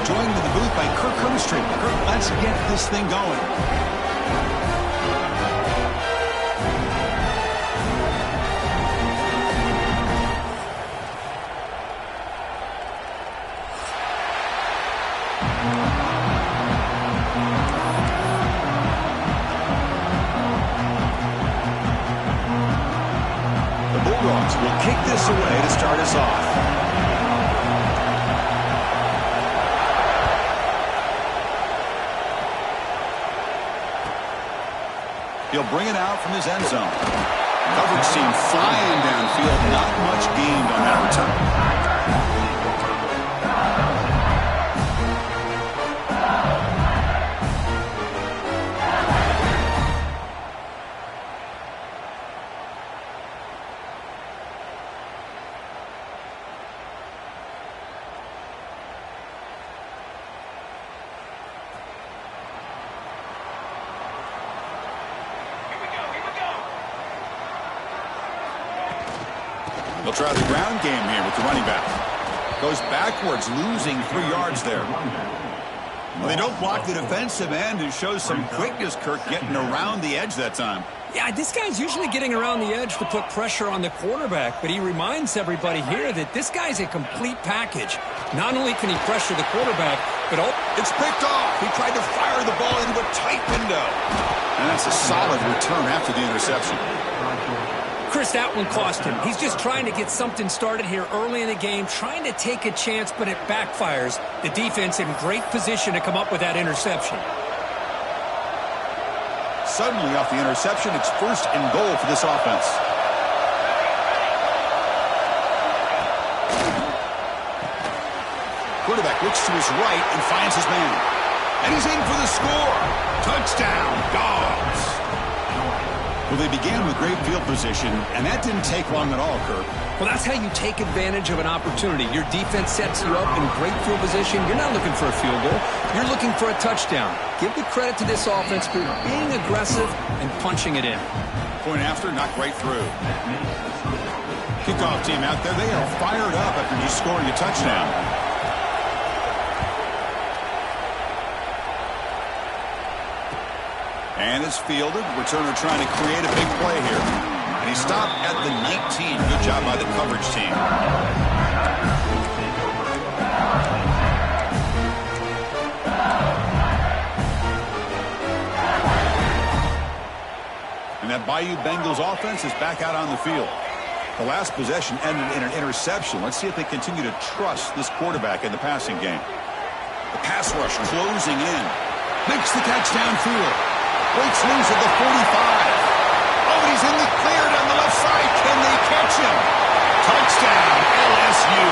joined in the booth by Kirk Herbstreit. Kirk, let's get this thing going. Will kick this away to start us off. He'll bring it out from his end zone. Coverage team flying downfield. Not much gained on that return. They'll try the ground game here with the running back. Goes backwards, losing 3 yards there. Well, they don't block the defensive end, who shows some quickness, Kirk, getting around the edge that time. Yeah, this guy's usually getting around the edge to put pressure on the quarterback, but he reminds everybody here that this guy's a complete package. Not only can he pressure the quarterback, but it's picked off. He tried to fire the ball into a tight window. And that's a solid return after the interception. Chris, that one cost him. He's just trying to get something started here early in the game, trying to take a chance, but it backfires. The defense in great position to come up with that interception. Suddenly, off the interception, it's 1st and goal for this offense. Quarterback looks to his right and finds his man. And he's in for the score. Touchdown, Dogs. Well, they began with great field position, and that didn't take long at all, Kirk. Well, that's how you take advantage of an opportunity. Your defense sets you up in great field position. You're not looking for a field goal. You're looking for a touchdown. Give the credit to this offense for being aggressive and punching it in. Point after, knocked right through. Kickoff team out there, they are fired up after just scoring a touchdown. And it's fielded. Returner trying to create a big play here. And he stopped at the 19. Good job by the coverage team. And that Bayou Bengals offense is back out on the field. The last possession ended in an interception. Let's see if they continue to trust this quarterback in the passing game. The pass rush closing in. Makes the catch downfield. Breaks loose at the 45. Oh, he's in the clear down the left side. Can they catch him? Touchdown, LSU.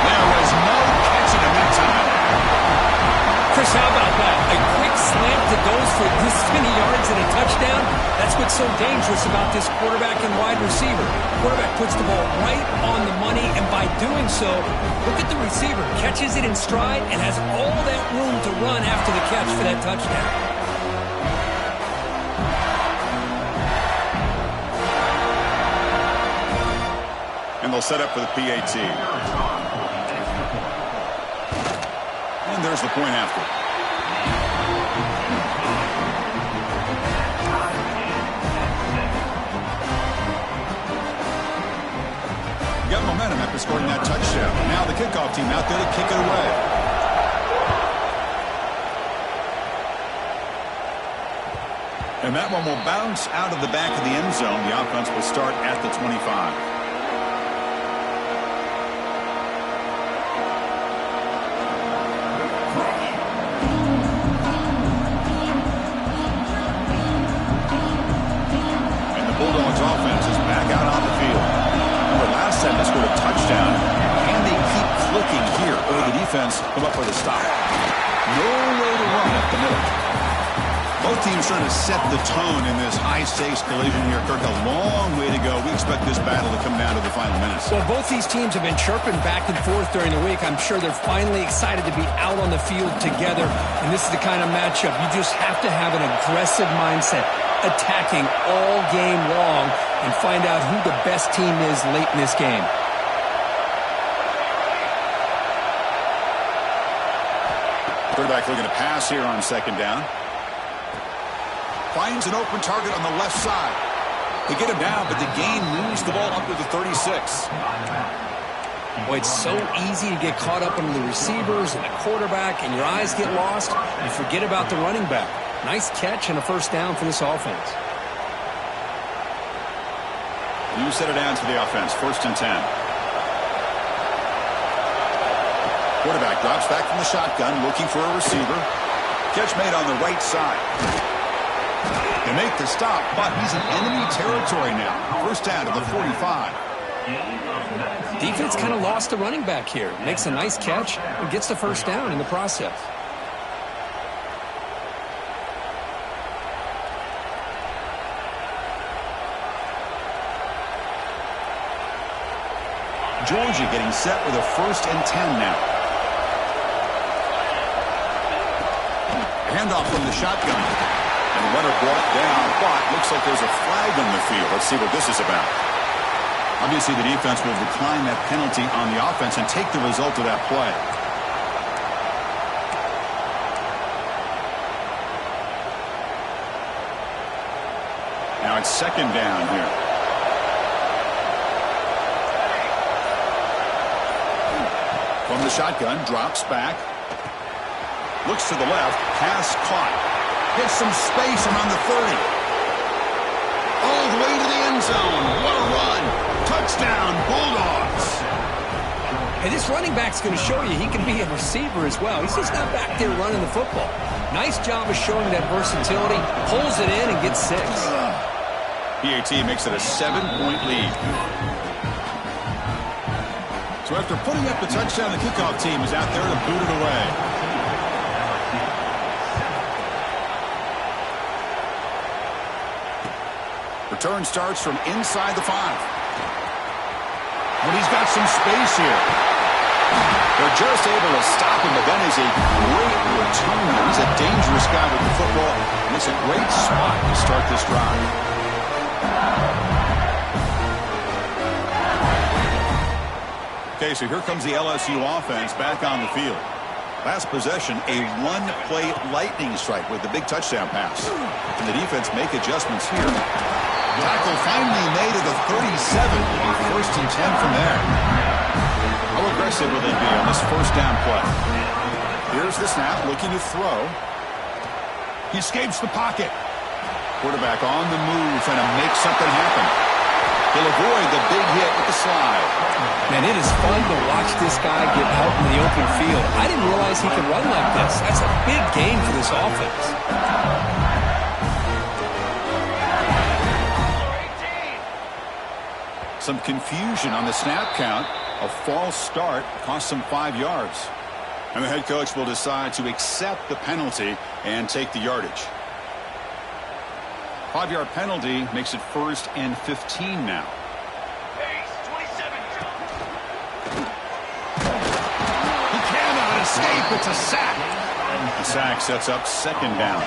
There was no catching him that time. Chris, how about that? A quick slant that goes for this many yards and a touchdown. That's what's so dangerous about this quarterback and wide receiver. Quarterback puts the ball right on the money, and by doing so, look at the receiver. Catches it in stride and has all that room to run after the catch for that touchdown. And they'll set up for the PAT. And there's the point after. Got momentum after scoring that touchdown. Now the kickoff team out there to kick it away. And that one will bounce out of the back of the end zone. The offense will start at the 25. Come up with a stop. No way to run up the middle. Both teams trying to set the tone in this high-stakes collision here. Kirk, a long way to go. We expect this battle to come down to the final minutes. Well, both these teams have been chirping back and forth during the week. I'm sure they're finally excited to be out on the field together. And this is the kind of matchup you just have to have an aggressive mindset, attacking all game long, and find out who the best team is late in this game. Quarterback looking to pass here on second down. Finds an open target on the left side. They get him down, but the gain moves the ball up to the 36. Boy, it's so easy to get caught up in the receivers and the quarterback, and your eyes get lost. You forget about the running back. Nice catch and a first down for this offense. You set it down to the offense. 1st and 10. Quarterback drops back from the shotgun, looking for a receiver. Catch made on the right side. They make the stop, but he's in enemy territory now. First down to the 45. Defense kind of lost the running back here. Makes a nice catch and gets the first down in the process. Georgia getting set with a 1st and 10 now. Handoff from the shotgun. And the runner brought down, but looks like there's a flag on the field. Let's see what this is about. Obviously, the defense will decline that penalty on the offense and take the result of that play. Now it's second down here. From the shotgun, drops back. Looks to the left, pass caught. Hits some space around the 30. All the way to the end zone. What a run. Touchdown, Bulldogs. Hey, this running back's going to show you he can be a receiver as well. He's just not back there running the football. Nice job of showing that versatility. Pulls it in and gets 6. PAT makes it a 7-point lead. So after putting up the touchdown, the kickoff team is out there to boot it away. Return starts from inside the 5. But he's got some space here. They're just able to stop him, but that is a great return. He's a dangerous guy with the football, and it's a great spot to start this drive. Okay, so here comes the LSU offense back on the field. Last possession, a one-play lightning strike with the big touchdown pass. And the defense make adjustments here. Tackle finally made at the 37. 1st and 10 from there. How aggressive will they be on this first down play? Here's the snap, looking to throw. He escapes the pocket. Quarterback on the move, trying to make something happen. He'll avoid the big hit with the slide. Man, it is fun to watch this guy get out in the open field. I didn't realize he could run like this. That's a big gain for this offense. Some confusion on the snap count. A false start cost them 5 yards. And the head coach will decide to accept the penalty and take the yardage. 5-yard penalty makes it 1st and 15 now. He cannot escape. It's a sack. The sack sets up 2nd down.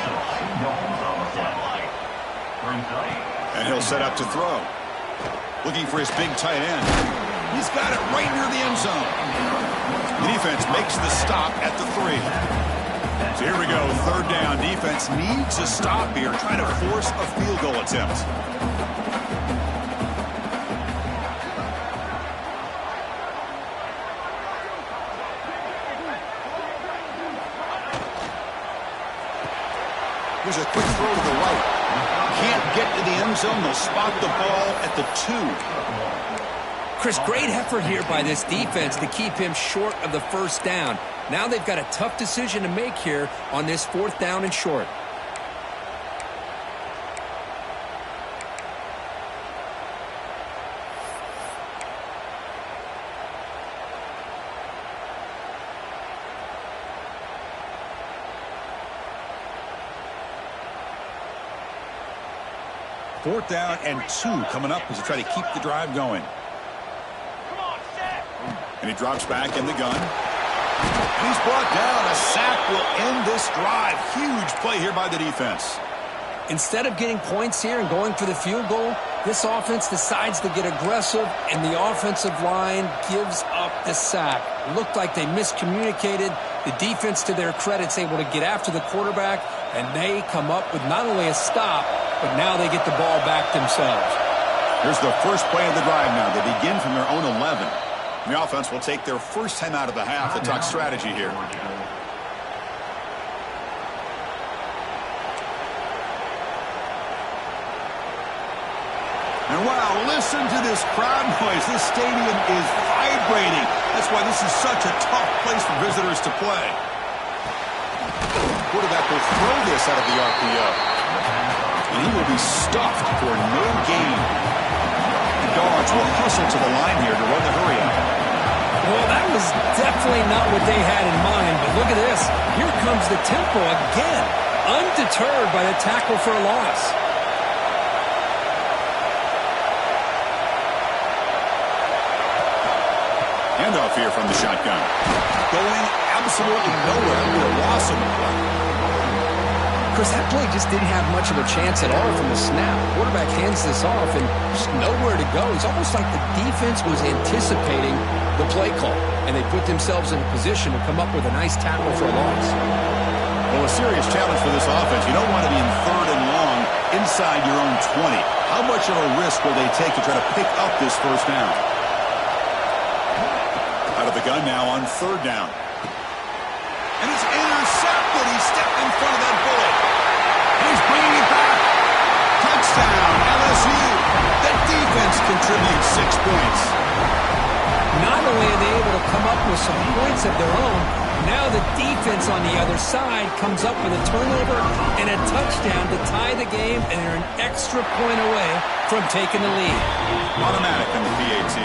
And he'll set up to throw. Looking for his big tight end. He's got it right near the end zone. The defense makes the stop at the 3. So here we go, 3rd down. Defense needs a stop here, trying to force a field goal attempt. Here's a quick throw to the right. Can't get to the end zone. They'll spot the ball at the 2. Chris, great effort here by this defense to keep him short of the first down. Now they've got a tough decision to make here on this 4th down and short. Fourth down and 2 coming up as they try to keep the drive going. And he drops back in the gun. And he's brought down. A sack will end this drive. Huge play here by the defense. Instead of getting points here and going for the field goal, this offense decides to get aggressive, and the offensive line gives up the sack. Looked like they miscommunicated, The defense, to their credit, is able to get after the quarterback, and they come up with not only a stop, but now they get the ball back themselves. Here's the first play of the drive now. They begin from their own 11. The offense will take their first time out of the half to talk strategy here. And wow, listen to this crowd noise. This stadium is vibrating. That's why this is such a tough place for visitors to play. Quarterback will throw this out of the RPO. And he will be stuffed for no gain. The guards will hustle to the line here to run the hurry up. Well, that was definitely not what they had in mind, but look at this. Here comes the tempo again, undeterred by the tackle for a loss. Handoff here from the shotgun. Going absolutely nowhere with a loss on the play. Chris, that play just didn't have much of a chance at all from the snap. Quarterback hands this off and just nowhere to go. It's almost like the defense was anticipating the play call, and they put themselves in a position to come up with a nice tackle for a loss. Well, a serious challenge for this offense. You don't want to be in 3rd and long inside your own 20. How much of a risk will they take to try to pick up this first down? Out of the gun now on 3rd down. And it's intercepted. He stepped in front of that bullet. And he's bringing it back. Touchdown, LSU. The defense contributes 6 points. Not only are they able to come up with some points of their own, now the defense on the other side comes up with a turnover and a touchdown to tie the game, and they're an extra point away from taking the lead. Automatic in the PAT.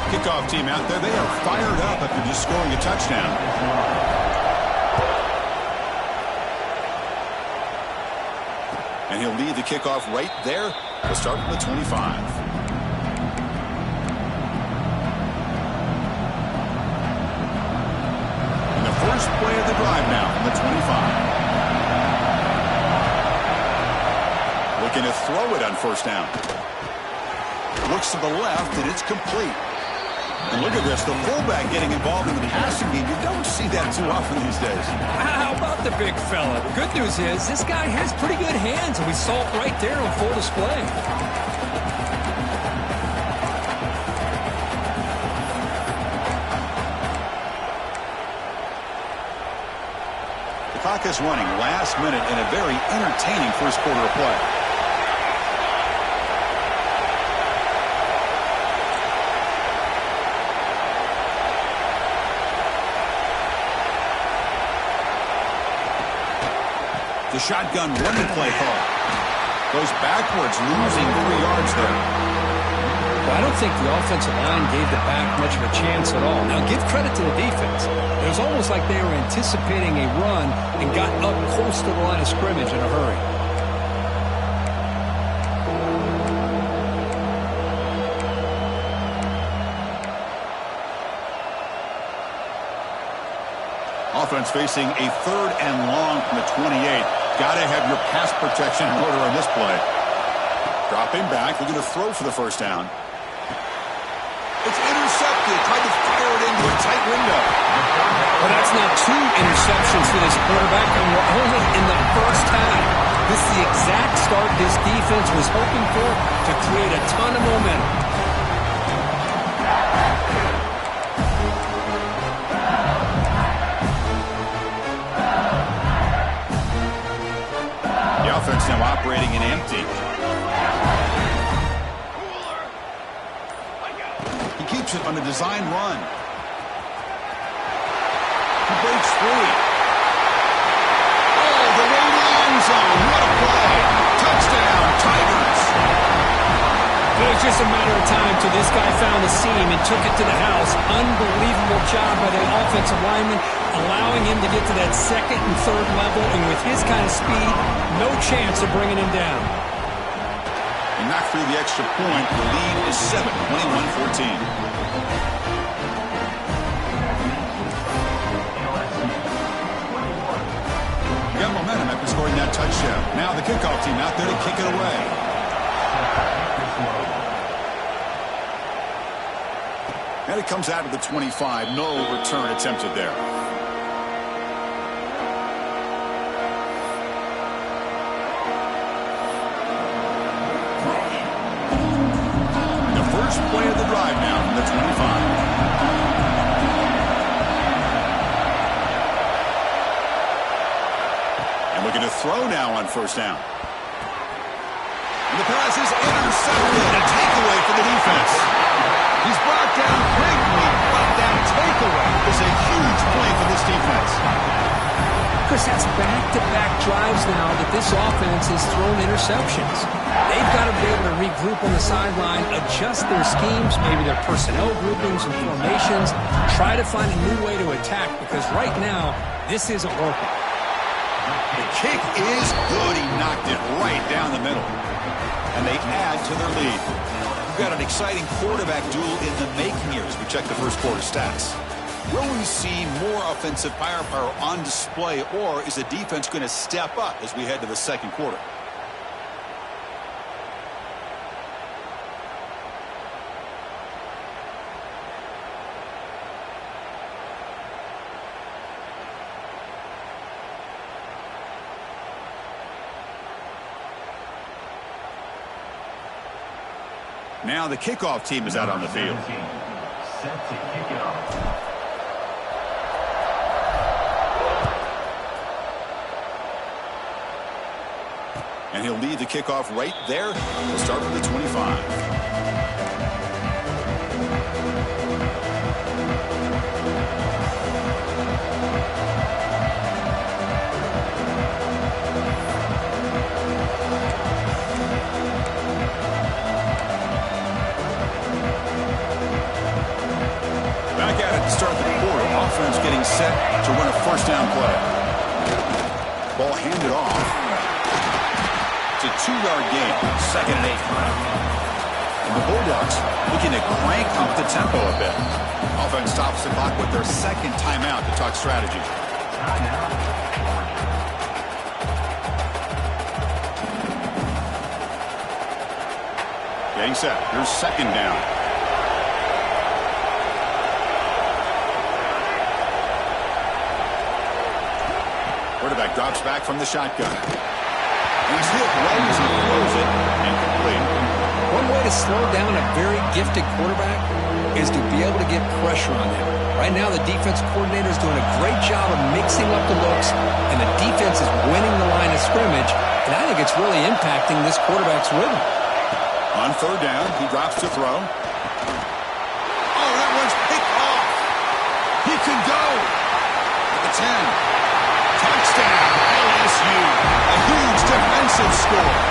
Kickoff team out there, they are fired up after just scoring a touchdown. And he'll lead the kickoff right there. We'll start from the 25. And the first play of the drive now from the 25. Looking to throw it on 1st down. Looks to the left, and it's complete. And look at this, the fullback getting involved in the passing game. You don't see that too often these days. How about the big fella? The good news is this guy has pretty good hands, and we saw it right there on full display. The clock is running last minute in a very entertaining first quarter of play. The shotgun running play call. Goes backwards, losing 3 yards there. Well, I don't think the offensive line gave the back much of a chance at all. Now, give credit to the defense. It was almost like they were anticipating a run and got up close to the line of scrimmage in a hurry. Offense facing a 3rd and long from the 28. Got to have your pass protection in order on this play. Dropping back, looking to throw for the 1st down. It's intercepted. Tried to fire it into a tight window. Well, that's now 2 interceptions for this quarterback, and we're only in the first half. This is the exact start this defense was hoping for to create a ton of momentum. Offense now operating in empty. He keeps it on a design run. He breaks free. Oh, the way to the end zone. What a play. Touchdown, Tigers. It was just a matter of time till this guy found the seam and took it to the house. Unbelievable job by the offensive lineman, allowing him to get to that 2nd and 3rd level, and with his kind of speed, no chance of bringing him down. He knocked through the extra point. The lead is 7, 21-14. Got momentum after scoring that touchdown. Now the kickoff team out there to kick it away. And it comes out of the 25. No return attempted there. The first play of the drive now from the 25. And looking to throw now on first down. And the pass is intercepted. A takeaway for the defense. He's brought down quickly, but that takeaway is a huge play for this defense. Chris, that's back-to-back drives now that this offense has thrown interceptions. They've got to be able to regroup on the sideline, adjust their schemes, maybe their personnel groupings and formations, try to find a new way to attack, because right now, this isn't working. The kick is good. He knocked it right down the middle. And they add to their lead. We've got an exciting quarterback duel in the making here as we check the first quarter stats. Will we see more offensive firepower on display, or is the defense going to step up as we head to the second quarter? Now the kickoff team is out on the field. Set to kick it off. And he'll lead the kickoff right there. We'll start with the 25. Offense getting set to run a first down play. Ball handed off. It's a 2-yard gain. 2nd and 8. And the Bulldogs looking to crank up the tempo a bit. Offense stops the clock with their second timeout to talk strategy. Getting set. Here's 2nd down. Quarterback drops back from the shotgun. He's hit right as he throws it, incomplete. One way to slow down a very gifted quarterback is to be able to get pressure on them. Right now, the defense coordinator is doing a great job of mixing up the looks, and the defense is winning the line of scrimmage, and I think it's really impacting this quarterback's rhythm. On 3rd down, he drops to throw. Oh, that one's picked off. He can go. At the 10. Touchdown, LSU. A huge defensive score.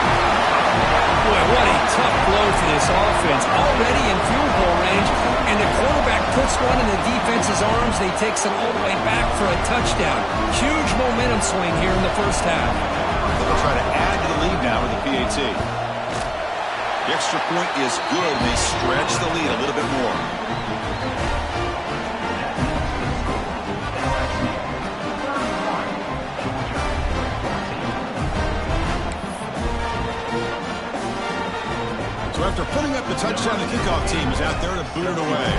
Boy, what a tough blow for this offense. Already in field goal range, and the quarterback puts one in the defense's arms. They takes it all the way back for a touchdown. Huge momentum swing here in the first half. They'll try to add to the lead now with the PAT. The extra point is good. They stretch the lead a little bit more. So after putting up the touchdown, the kickoff team is out there to boot it away.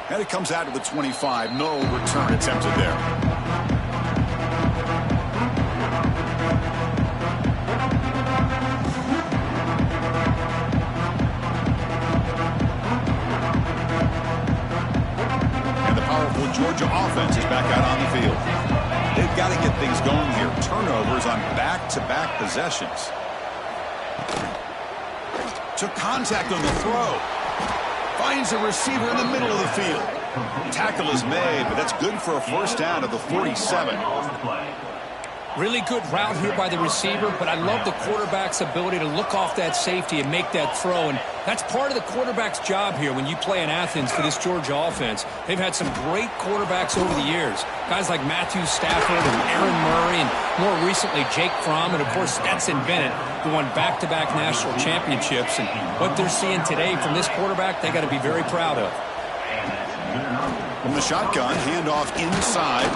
And it comes out to the 25. No return attempted there. And the powerful Georgia offense is back out on the field. They've got to get things going here. Turnovers on back-to-back possessions. Took contact on the throw. Finds a receiver in the middle of the field. Tackle is made, but that's good for a first down at the 47. Really good route here by the receiver, but I love the quarterback's ability to look off that safety and make that throw. And that's part of the quarterback's job here when you play in Athens for this Georgia offense. They've had some great quarterbacks over the years. Guys like Matthew Stafford and Aaron Murray, and more recently Jake Fromm, and of course Stetson Bennett, who won back-to-back national championships. And what they're seeing today from this quarterback, they got to be very proud of. From the shotgun, handoff inside.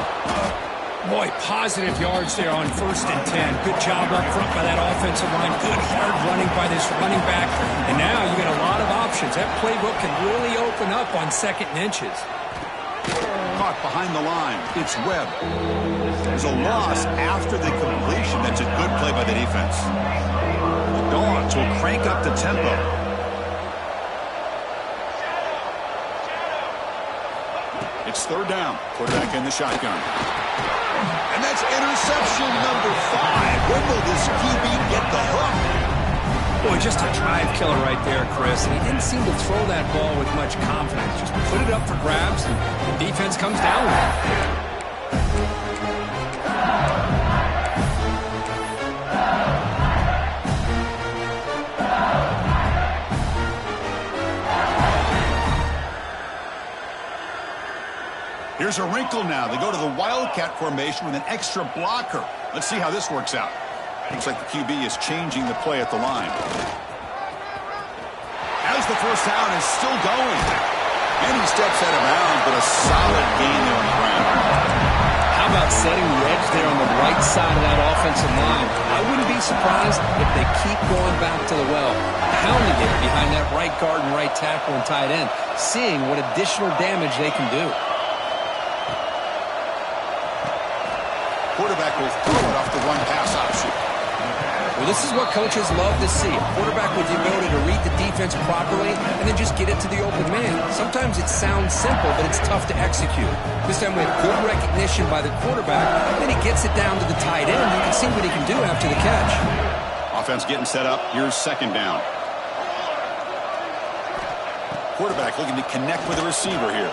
Boy, positive yards there on 1st and 10. Good job up front by that offensive line. Good hard running by this running back. And now you got a lot of options. That playbook can really open up on 2nd and inches. Caught behind the line. It's Webb. There's a loss after the completion. That's a good play by the defense. The Dogs will crank up the tempo. It's 3rd down. Quarterback in the shotgun. And that's interception number 5. When will this QB get the hook? Boy, just a drive killer right there, Chris. And he didn't seem to throw that ball with much confidence. Just put it up for grabs, and the defense comes down with it. Here's a wrinkle now. They go to the Wildcat formation with an extra blocker. Let's see how this works out. Looks like the QB is changing the play at the line. As the first down is still going. And he steps out of bounds, but a solid gain there on the ground. How about setting the edge there on the right side of that offensive line? I wouldn't be surprised if they keep going back to the well, pounding it behind that right guard and right tackle and tight end, seeing what additional damage they can do. Quarterback will throw it off the run-pass option. Well, this is what coaches love to see. A quarterback with the ability to read the defense properly and then just get it to the open man. Sometimes it sounds simple, but it's tough to execute. This time we have good recognition by the quarterback, and then he gets it down to the tight end. You can see what he can do after the catch. Offense getting set up. Here's 2nd down. Quarterback looking to connect with the receiver here.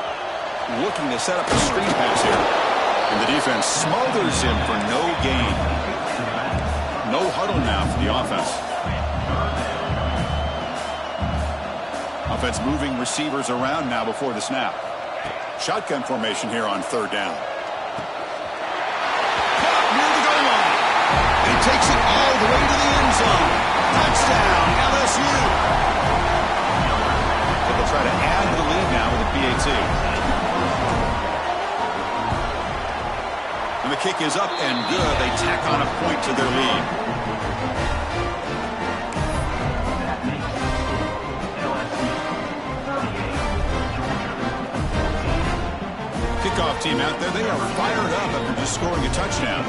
Looking to set up a screen pass here. And the defense smothers him for no gain. No huddle now for the offense. Offense moving receivers around now before the snap. Shotgun formation here on 3rd down. Caught near the goal line. And he takes it all the way to the end zone. Touchdown, LSU. So they'll try to add to the lead now with a PAT. And the kick is up and good. They tack on a point to their lead. Kickoff team out there. They are fired up after just scoring a touchdown.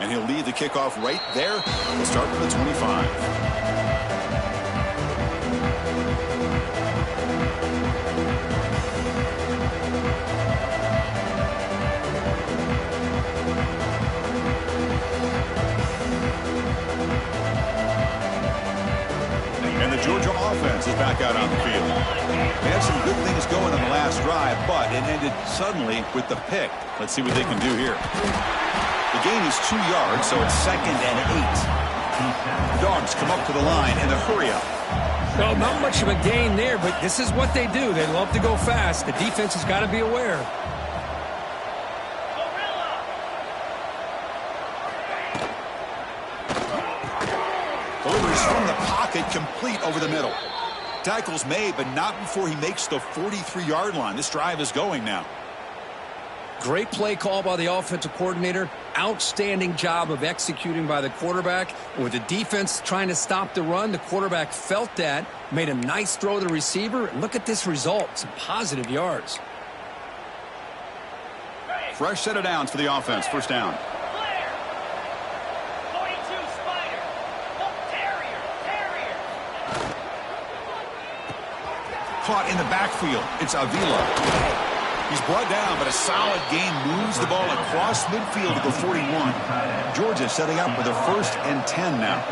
And he'll lead the kickoff right there. We'll start with the 25. Georgia offense is back out on the field. They had some good things going on the last drive, but it ended suddenly with the pick. Let's see what they can do here. The gain is 2 yards, so it's 2nd and 8. Dogs come up to the line in a hurry up. Well, not much of a gain there, but this is what they do. They love to go fast. The defense has got to be aware. Delivers from the pocket, complete over the middle. Tackles made, but not before he makes the 43-yard line. This drive is going now. Great play call by the offensive coordinator. Outstanding job of executing by the quarterback. With the defense trying to stop the run, the quarterback felt that, made a nice throw to the receiver. And look at this result, some positive yards. Fresh set of downs for the offense. 1st down. Caught in the backfield. It's Avila. He's brought down, but a solid gain moves the ball across midfield to the 41. Georgia setting up with a 1st and 10 now.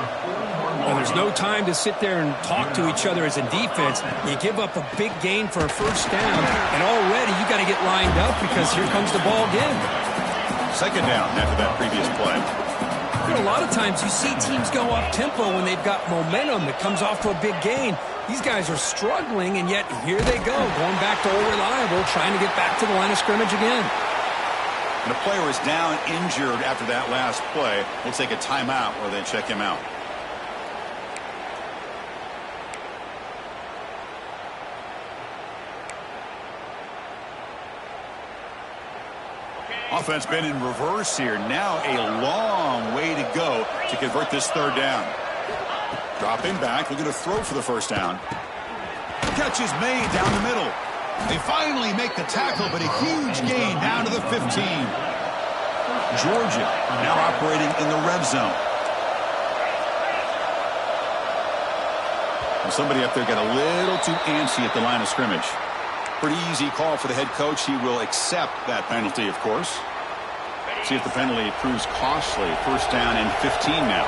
Well, there's no time to sit there and talk to each other as a defense. You give up a big gain for a 1st down, and already you got to get lined up because here comes the ball again. 2nd down after that previous play. You know, a lot of times you see teams go up-tempo when they've got momentum that comes off to a big gain. These guys are struggling, and yet here they go, going back to old reliable, trying to get back to the line of scrimmage again. And a player is down injured after that last play. We'll take a timeout or they check him out. Offense been in reverse here. Now a long way to go to convert this third down. Dropping back, looking to throw for the first down. Catch is made down the middle. They finally make the tackle, but a huge gain down to the 15. Georgia now operating in the red zone. And somebody up there got a little too antsy at the line of scrimmage. Pretty easy call for the head coach. He will accept that penalty, of course. See if the penalty proves costly. First down and 15 now.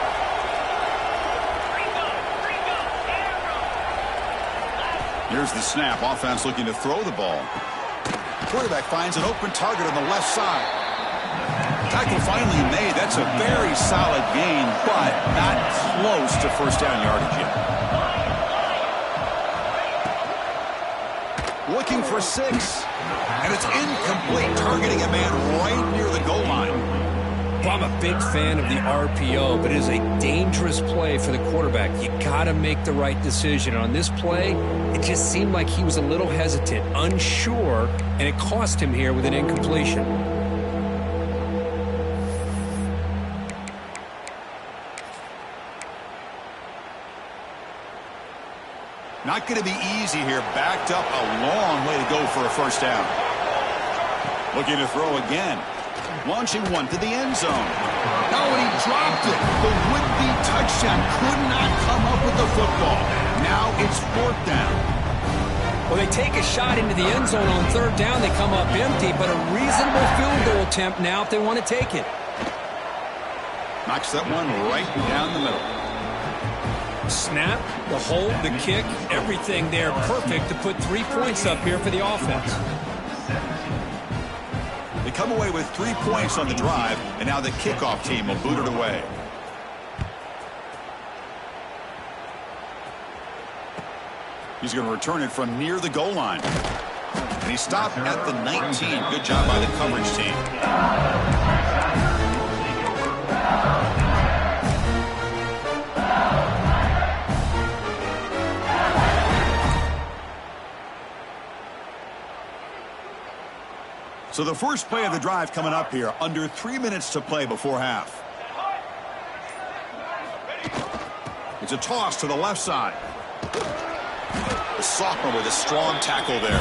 Here's the snap. Offense looking to throw the ball. Quarterback finds an open target on the left side. Tackle finally made. That's a very solid gain, but not close to first down yardage yet. Looking for 6. And it's incomplete, targeting a man right near the goal line. Well, I'm a big fan of the RPO, but it is a dangerous play for the quarterback. You got to make the right decision. On this play, it just seemed like he was a little hesitant, unsure, and it cost him here with an incompletion. Not going to be easy here. Backed up a long way to go for a first down. Looking to throw again. Launching one to the end zone. Now when he dropped it, the would-be touchdown could not come up with the football. Now it's fourth down. Well, they take a shot into the end zone on third down. They come up empty, but a reasonable field goal attempt now if they want to take it. Knocks that one right down the middle. Snap, the hold, the kick, everything there perfect to put 3 points up here for the offense. They come away with 3 points on the drive, and now the kickoff team will boot it away. He's going to return it from near the goal line. And he stopped at the 19. Good job by the coverage team. So the first play of the drive coming up here. Under 3 minutes to play before half. It's a toss to the left side. The sophomore with a strong tackle there.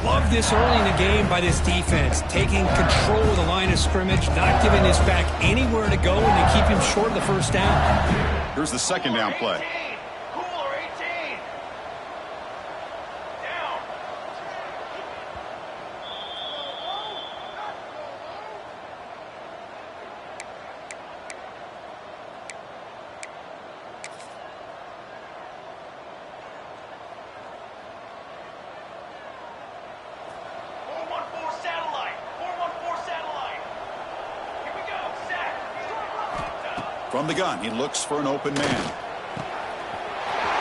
Love this early in the game by this defense. Taking control of the line of scrimmage, not giving this back anywhere to go, and they keep him short of the first down. Here's the second down play. From the gun, he looks for an open man.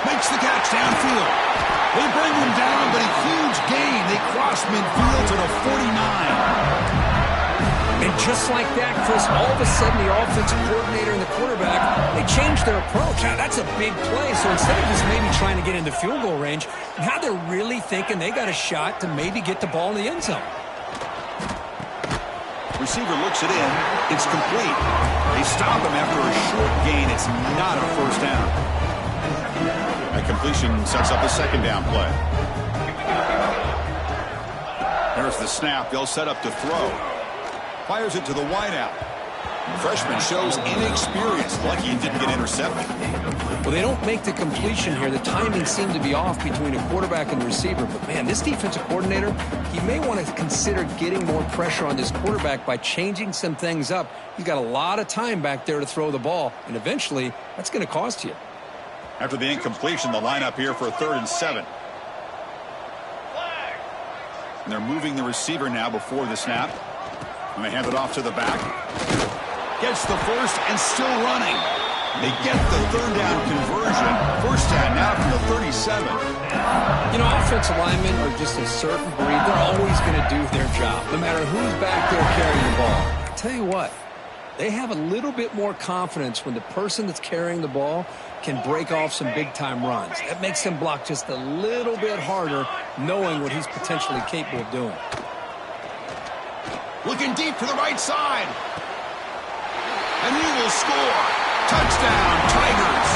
Makes the catch downfield. They bring him down, but a huge gain. They cross midfield to the 49. And just like that, Chris, all of a sudden the offensive coordinator and the quarterback, they changed their approach. Now, that's a big play. So instead of just maybe trying to get into field goal range, now they're really thinking they got a shot to maybe get the ball in the end zone. Receiver looks it in. It's complete. They stop him after a short gain. It's not a first down. That completion sets up a second down play. There's the snap. They'll set up to throw. Fires it to the wideout. Freshman shows inexperience. Lucky he didn't get intercepted. Well, they don't make the completion here. The timing seemed to be off between a quarterback and the receiver. But, man, this defensive coordinator, he may want to consider getting more pressure on this quarterback by changing some things up. He's got a lot of time back there to throw the ball, and eventually that's going to cost you. After the incompletion, the lineup here for a 3rd and 7. And they're moving the receiver now before the snap. And they hand it off to the back. Gets the first and still running. They get the third down conversion. First down now from the 37. You know, offensive linemen are just a certain breed. They're always going to do their job, no matter who's back there carrying the ball. I tell you what, they have a little bit more confidence when the person that's carrying the ball can break off some big-time runs. That makes him block just a little bit harder, knowing what he's potentially capable of doing. Looking deep to the right side. And he will score. Touchdown, Tigers.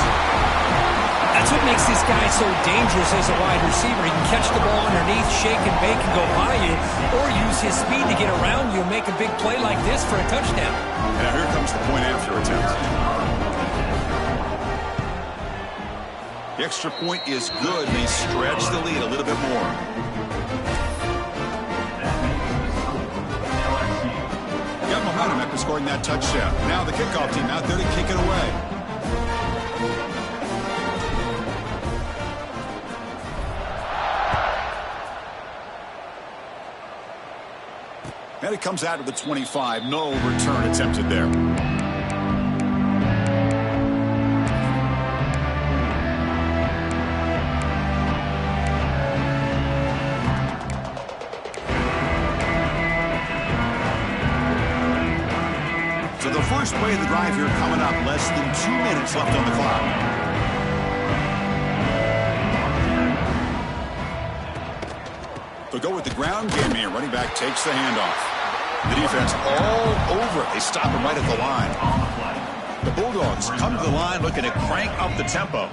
That's what makes this guy so dangerous as a wide receiver. He can catch the ball underneath, shake and bake and go by you, or use his speed to get around you and make a big play like this for a touchdown. Now here comes the point after attempt. The extra point is good, and they stretch the lead a little bit more. Got momentum after scoring that touchdown. Now the kickoff team out there to kick it away. And it comes out of the 25. No return attempted there. So the first play of the drive here coming up. Less than 2 minutes left on the clock. They'll go with the ground game here. Running back takes the handoff. The defense all over it. They stop him right at the line. The Bulldogs come to the line looking to crank up the tempo.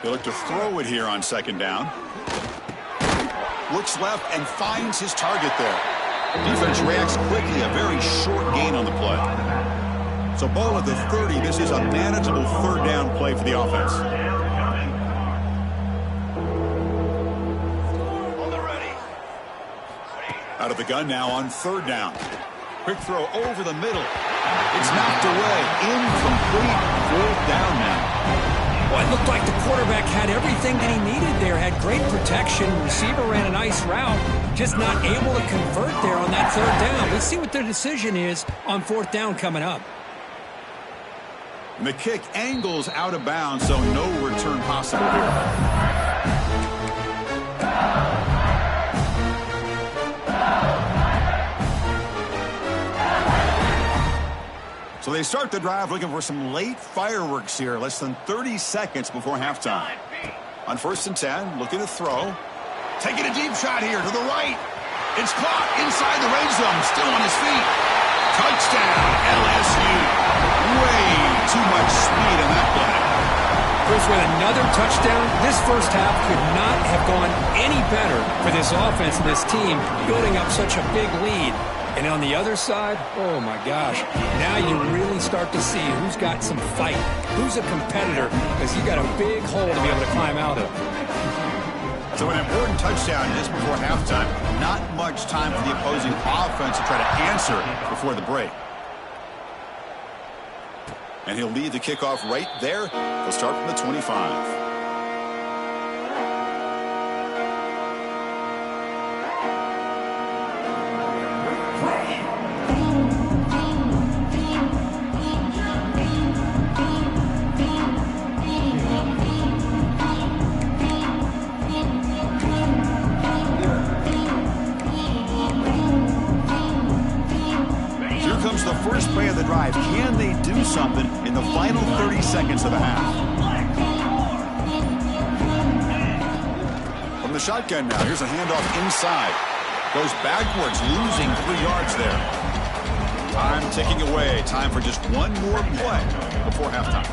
They look to throw it here on second down. Looks left and finds his target there. Defense reacts quickly. A very short gain on the play. So ball at the 30. This is a manageable third down play for the offense. Out of the gun now on third down. Quick throw over the middle. It's knocked away. Incomplete. Fourth down now. Well, it looked like the quarterback had everything that he needed there. Had great protection. Receiver ran a nice route. Just not able to convert there on that third down. Let's see what their decision is on fourth down coming up. And the kick angles out of bounds, so no return possible here. So they start the drive looking for some late fireworks here. Less than 30 seconds before halftime. On 1st and 10, looking to throw. Taking a deep shot here to the right. It's caught inside the red zone. Still on his feet. Touchdown, LSU. Way too much speed in that play. Chris, with another touchdown, this first half could not have gone any better for this offense and this team, building up such a big lead. And on the other side, oh my gosh, now you really start to see who's got some fight, who's a competitor, because you got a big hole to be able to climb out of. So an important touchdown just before halftime. Not much time for the opposing offense to try to answer before the break. And he'll lead the kickoff right there. They'll start from the 25. The first play of the drive. Can they do something in the final 30 seconds of the half? From the shotgun now, here's a handoff inside. Goes backwards, losing 3 yards there. Time ticking away. Time for just one more play before halftime.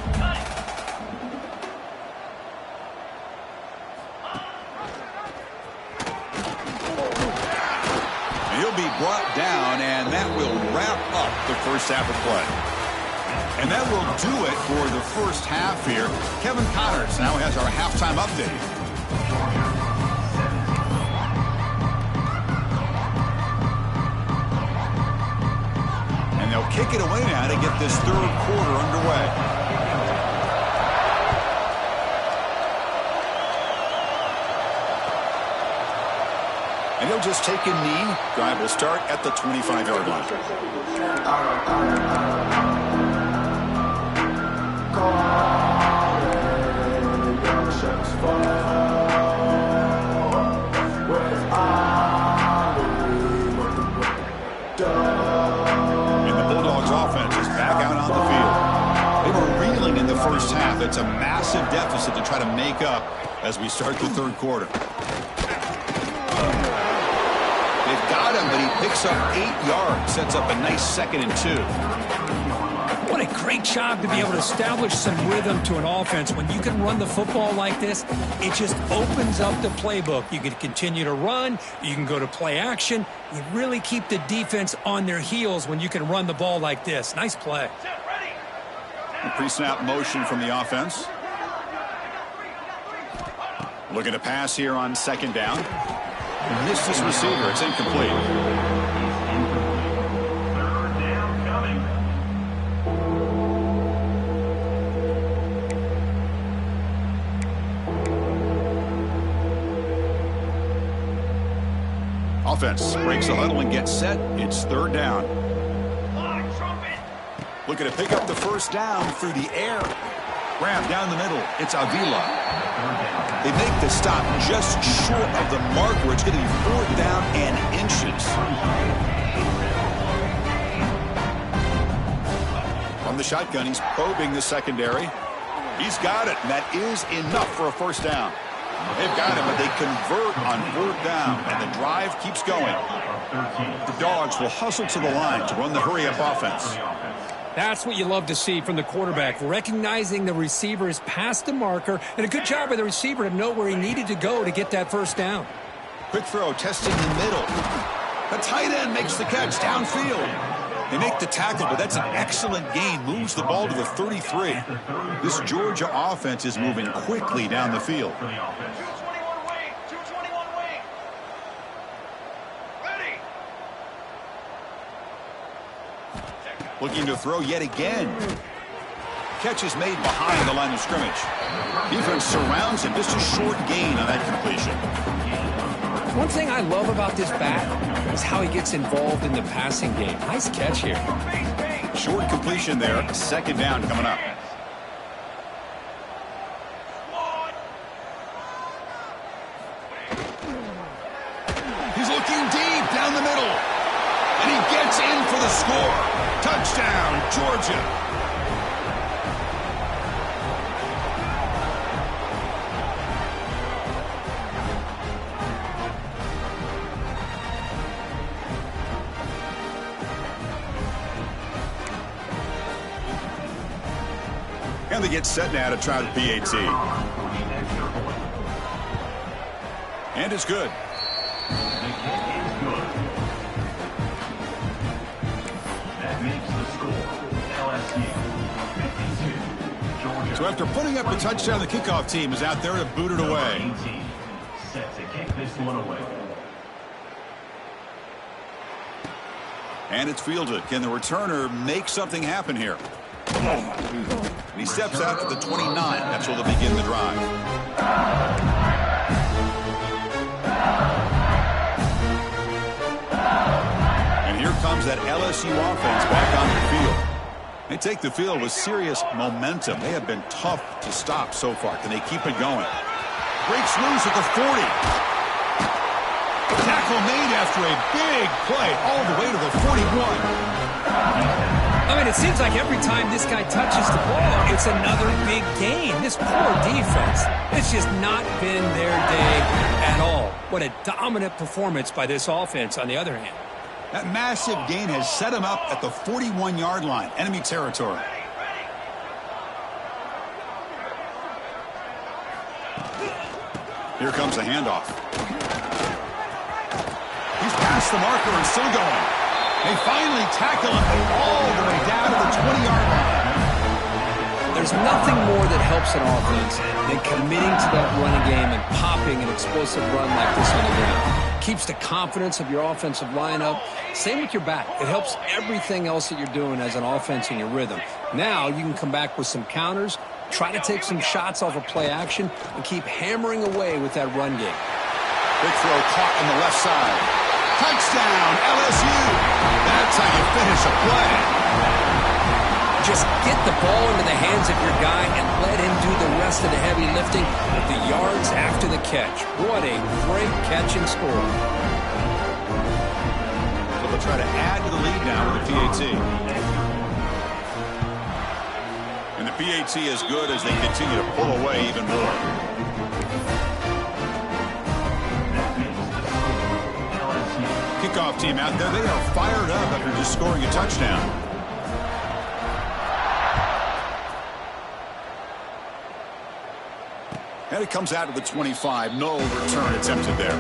Brought down, and that will wrap up the first half of play. And that will do it for the first half here. Kevin Connors now has our halftime update. And they'll kick it away now to get this third quarter underway. And he'll just take a knee. Drive will start at the 25-yard line. And the Bulldogs offense is back out on the field. They were reeling in the first half. It's a massive deficit to try to make up as we start the third quarter. They've got him, but he picks up 8 yards, sets up a nice 2nd and 2. What a great job to be able to establish some rhythm to an offense. When you can run the football like this, it just opens up the playbook. You can continue to run. You can go to play action. You really keep the defense on their heels when you can run the ball like this. Nice play. A pre-snap motion from the offense. Looking to pass here on 2nd down. Missed his receiver. It's incomplete. Third down coming. Offense breaks the huddle and gets set. It's 3rd down. Looking to pick up the 1st down through the air. Grab down the middle. It's Avila. They make the stop just short of the mark where it's going to be 4th down and inches. From the shotgun, he's probing the secondary. He's got it, and that is enough for a 1st down. They've got him, but they convert on 4th down, and the drive keeps going. The Dogs will hustle to the line to run the hurry-up offense. That's what you love to see from the quarterback, recognizing the receiver is past the marker, and a good job by the receiver to know where he needed to go to get that 1st down. Quick throw, testing the middle. The tight end makes the catch downfield. They make the tackle, but that's an excellent gain. Moves the ball to the 33. This Georgia offense is moving quickly down the field. Looking to throw yet again. Catch is made behind the line of scrimmage. Defense surrounds him. Just a short gain on that completion. One thing I love about this back is how he gets involved in the passing game. Nice catch here. Short completion there. 2nd down coming up. He's looking deep down the middle. And he gets in for the score. Touchdown, Georgia. And they get set now to try the PAT. And it's good. So after putting up a touchdown, the kickoff team is out there to boot it away. Set to kick this one away. And it's fielded. Can the returner make something happen here? And he steps out to the 29. That's where they'll begin the drive. And here comes that LSU offense back on the field. They take the field with serious momentum. They have been tough to stop so far. Can they keep it going? Breaks loose at the 40. Tackle made after a big play all the way to the 41. I mean, it seems like every time this guy touches the ball, it's another big gain. This poor defense, it's just not been their day at all. What a dominant performance by this offense on the other hand. That massive gain has set him up at the 41-yard line, enemy territory. Here comes the handoff. He's past the marker and still going. They finally tackle him all the way down to the 20-yard line. There's nothing more that helps an offense than committing to that running game and popping an explosive run like this on the ground. Keeps the confidence of your offensive lineup. Same with your back. It helps everything else that you're doing as an offense in your rhythm. Now you can come back with some counters, try to take some shots off of play action, and keep hammering away with that run game. Big throw caught on the left side. Touchdown, LSU. That's how you finish a play. Just get the ball into the hands of your guy and let him do the rest of the heavy lifting with the yards after the catch. What a great catch and score. So they'll try to add to the lead now with the PAT. And the PAT is good as they continue to pull away even more. Kickoff team out there. They are fired up after just scoring a touchdown. And it comes out to the 25. No return attempted there.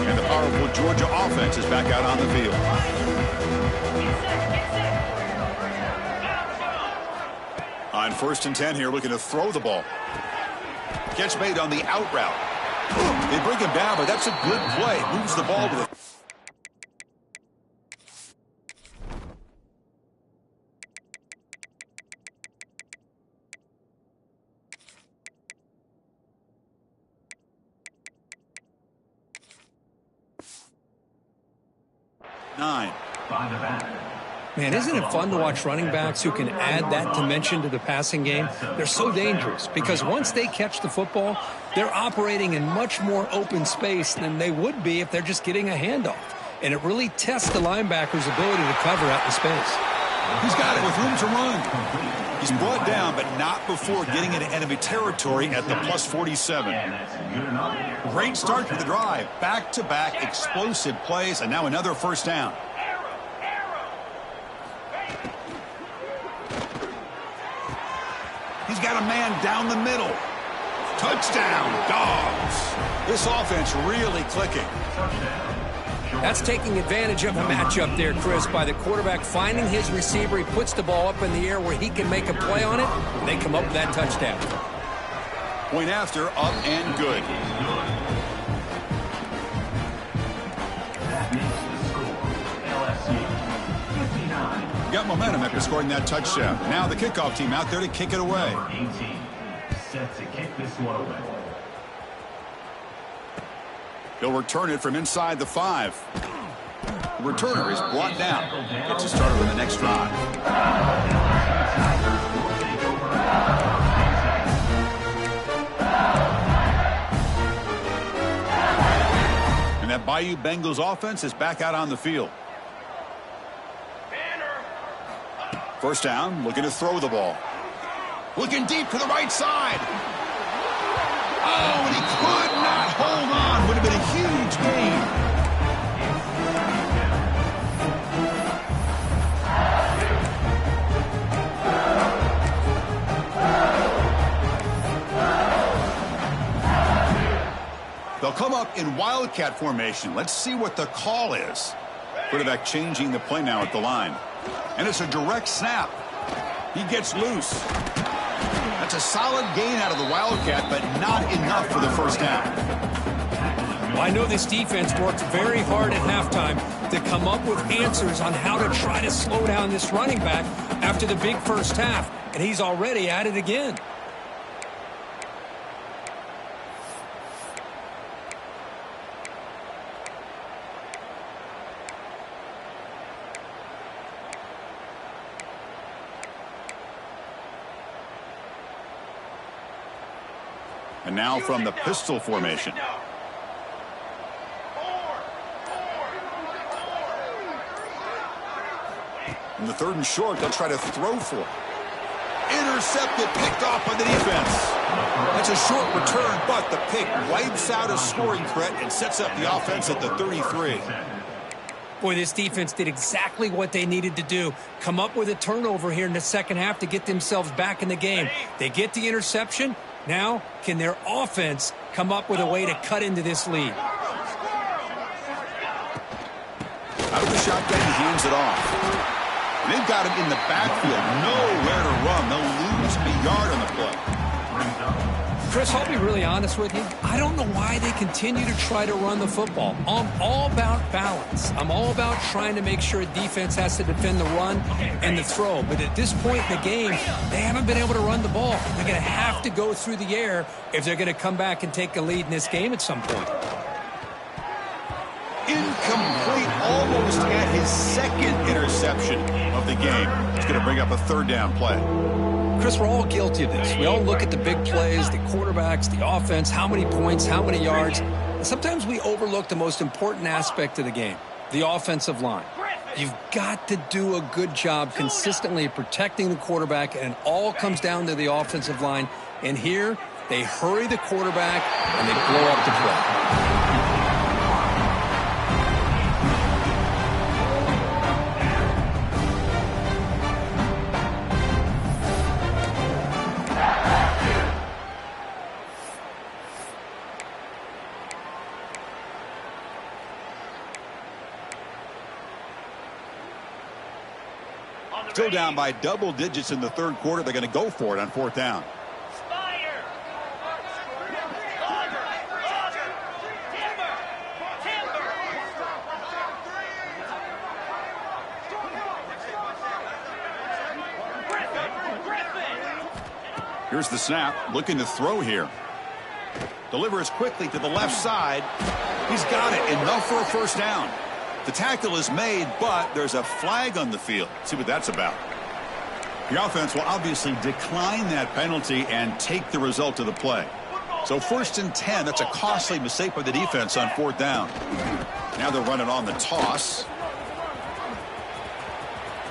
And the powerful Georgia offense is back out on the field. On 1st and 10 here, looking to throw the ball. Catch made on the out route. They bring him down, but that's a good play. Moves the ball to the... Nine. By the back. Man, isn't it fun to watch running backs who can add that dimension to the passing game? They're so dangerous because once they catch the football, they're operating in much more open space than they would be if they're just getting a handoff. And it really tests the linebacker's ability to cover out the space. He's got it with room to run. He's brought down, but not before getting into enemy territory at the +47. Great start to the drive. Back-to-back explosive plays, and now another first down. He's got a man down the middle. Touchdown, Dogs. This offense really clicking. That's taking advantage of the matchup there, Chris, by the quarterback finding his receiver. He puts the ball up in the air where he can make a play on it. And they come up with that touchdown. Point after, up and good. Got momentum after scoring that touchdown. Now the kickoff team out there to kick it away. 18 set to kick this one away. He'll return it from inside the 5. The returner is brought down. Gets us started on the next drive. And that Bayou Bengals offense is back out on the field. First down, looking to throw the ball. Looking deep to the right side. Oh, and he could not hold on. Would have been a huge gain. They'll come up in Wildcat formation. Let's see what the call is. Quarterback changing the play now at the line. And it's a direct snap. He gets loose. That's a solid gain out of the Wildcat, but not enough for the first down. Well, I know this defense worked very hard at halftime to come up with answers on how to try to slow down this running back after the big first half, and he's already at it again. And now from the pistol formation. In the 3rd and short, they'll try to throw for it. Intercepted, picked off by the defense. That's a short return, but the pick wipes out a scoring threat and sets up the offense at the 33. Boy, this defense did exactly what they needed to do. Come up with a turnover here in the second half to get themselves back in the game. They get the interception. Now, can their offense come up with a way to cut into this lead? Out of the shotgun, he hands it off. And they've got him in the backfield. Nowhere to run. They'll lose a yard on the play. Chris, I'll be really honest with you. I don't know why they continue to try to run the football. I'm all about balance. I'm all about trying to make sure a defense has to defend the run and the throw. But at this point in the game, they haven't been able to run the ball. They're going to have to go through the air if they're going to come back and take a lead in this game at some point. Incomplete, almost at his second interception of the game. It's going to bring up a third down play. Chris, we're all guilty of this. We all look at the big plays, the quarterbacks, the offense, how many points, how many yards. And sometimes we overlook the most important aspect of the game, the offensive line. You've got to do a good job consistently protecting the quarterback, and it all comes down to the offensive line. And here, they hurry the quarterback, and they blow up the play. Still down by double digits in the third quarter. They're going to go for it on fourth down. Here's the snap. Looking to throw here. Delivers quickly to the left side. He's got it. Enough for a first down. The tackle is made, but there's a flag on the field. Let's see what that's about. The offense will obviously decline that penalty and take the result of the play. So 1st and 10, that's a costly mistake by the defense on fourth down. Now they're running on the toss.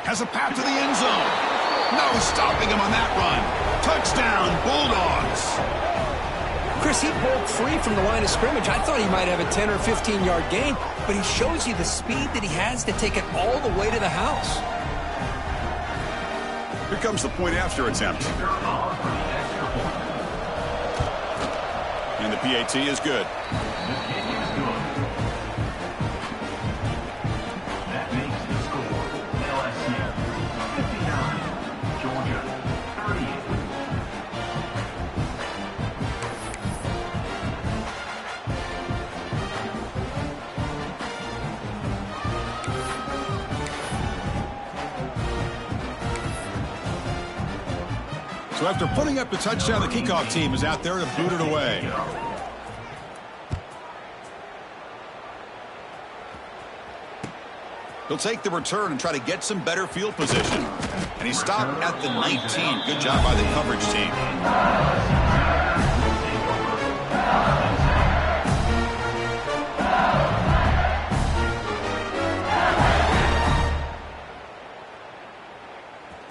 Has a path to the end zone. No stopping him on that run. Touchdown, Bulldogs. Chris, he broke free from the line of scrimmage. I thought he might have a 10 or 15-yard gain, but he shows you the speed that he has to take it all the way to the house. Here comes the point after attempt. And the PAT is good. That makes the score LSU 59, Georgia 38. So after putting up the touchdown, the kickoff team is out there to boot it away. He'll take the return and try to get some better field position. And he stopped at the 19. Good job by the coverage team.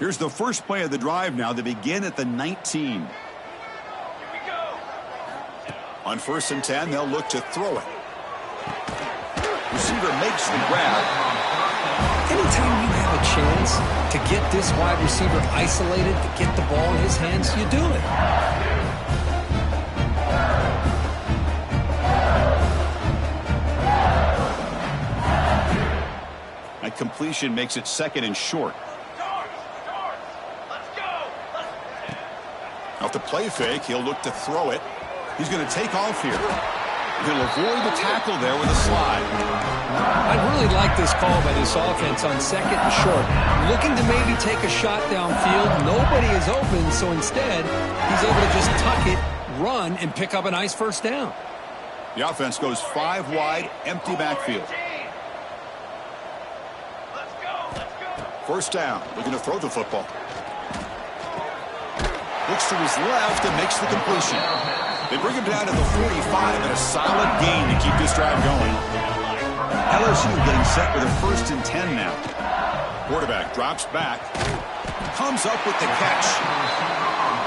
Here's the first play of the drive now. They begin at the 19. On 1st and 10, they'll look to throw it. Receiver makes the grab. Anytime you have a chance to get this wide receiver isolated, to get the ball in his hands, you do it. That completion makes it 2nd and short. Off the play fake, he'll look to throw it. He's going to take off here. He'll avoid the tackle there with a slide. I really like this call by this offense on 2nd and short. Looking to maybe take a shot downfield. Nobody is open, so instead, he's able to just tuck it, run, and pick up a nice first down. The offense goes 5 wide, empty backfield. First down, looking to throw the football. Looks to his left and makes the completion. They bring him down to the 45 and a solid gain to keep this drive going. LSU getting set with a 1st and 10 now. Quarterback drops back. Comes up with the catch.